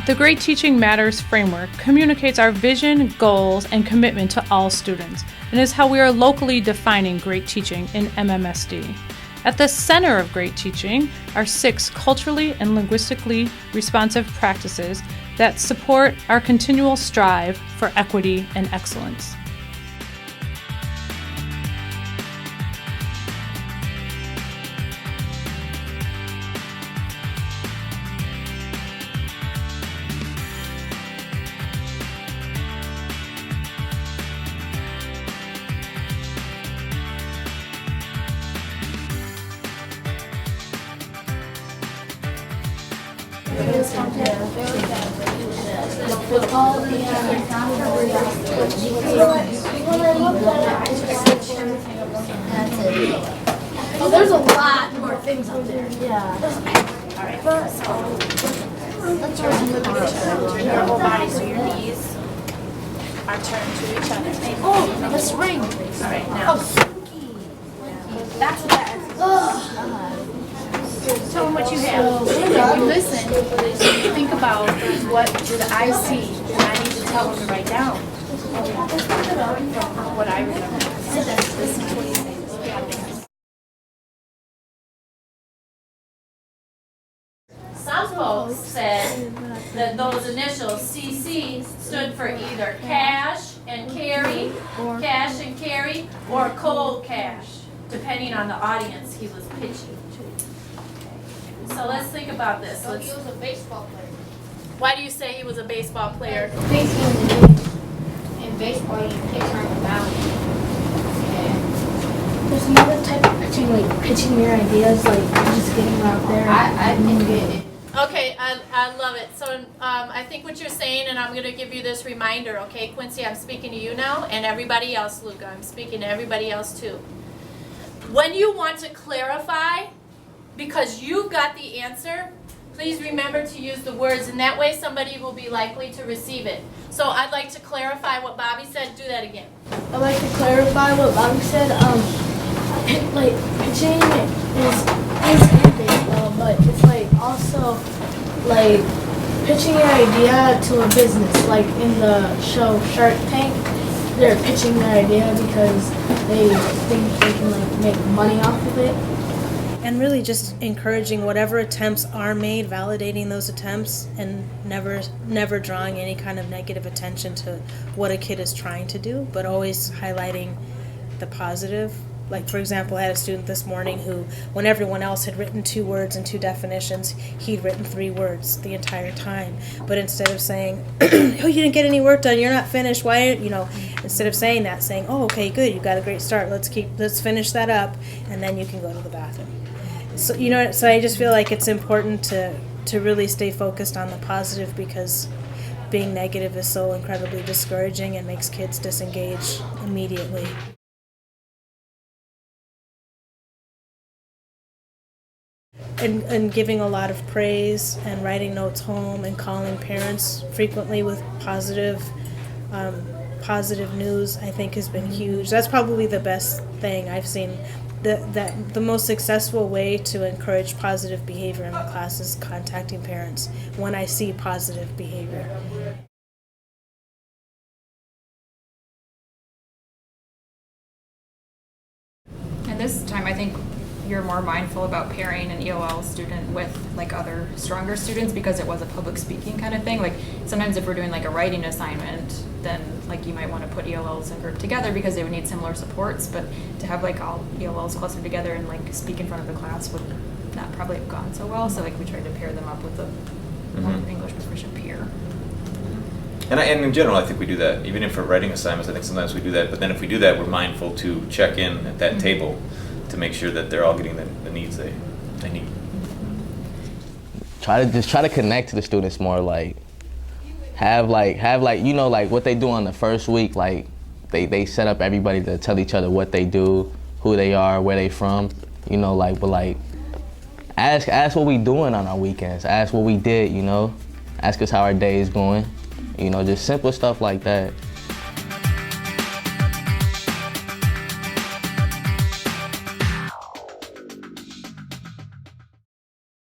The Great Teaching Matters framework communicates our vision, goals, and commitment to all students, and is how we are locally defining great teaching in MMSD. At the center of great teaching are 6 culturally and linguistically responsive practices that support our continual strive for equity and excellence. Oh, there's a lot more things up there. Yeah. All right. So turn your whole body so your knees are turned to each other. Oh, the spring. All right. Now. That's what that is. Tell them what you have. You listen. Think about what do I see, and I need to tell them to write down what I remember. Listen to what you say. Some folks said that those initials CC stood for either cash and carry, or cold cash, depending on the audience he was pitching to. So let's think about this. So he was a baseball player. Why do you say he was a baseball player? In baseball, you pitch on the mound. There's another type of pitching, like pitching your ideas, like just getting out there. I think it. Okay, I love it. So I think what you're saying, and I'm going to give you this reminder, okay, Quincy, I'm speaking to you now, and everybody else, Luca, I'm speaking to everybody else too. When you want to clarify, because you've got the answer, please remember to use the words, and that way somebody will be likely to receive it. So I'd like to clarify what Bobby said. Do that again. I'd like to clarify what Bobby said. Like pitching is in baseball, but it's like also like pitching your idea to a business. Like in the show Shark Tank, they're pitching their idea because they think they can like make money off of it. And really just encouraging whatever attempts are made, validating those attempts, and never drawing any kind of negative attention to what a kid is trying to do, but always highlighting the positive. Like, for example, I had a student this morning who, when everyone else had written 2 words and 2 definitions, he'd written 3 words the entire time. But instead of saying, oh, you didn't get any work done, you're not finished, why, instead of saying that, saying, oh, okay, good, you got a great start, let's finish that up, and then you can go to the bathroom. So, so I just feel like it's important to really stay focused on the positive, because being negative is so incredibly discouraging and makes kids disengage immediately. And giving a lot of praise and writing notes home and calling parents frequently with positive news, I think, has been huge. That's probably the best thing I've seen. The most successful way to encourage positive behavior in the class is contacting parents when I see positive behavior. And this time, I think you're more mindful about pairing an EOL student with like other stronger students, because it was a public speaking kind of thing. Like sometimes if we're doing like a writing assignment, then like you might want to put EOLs and group together because they would need similar supports, but to have like all EOLs clustered together and like speak in front of the class would not probably have gone so well. So like we tried to pair them up with a English proficient peer. And in general, I think we do that. Even if for writing assignments, I think sometimes we do that. But then if we do that, we're mindful to check in at that table to make sure that they're all getting the needs they need. Try to connect to the students more. Like have like what they do on the first week. Like they set up everybody to tell each other what they do, who they are, where they from. But ask what we doing on our weekends. Ask what we did. Ask us how our day is going. Just simple stuff like that.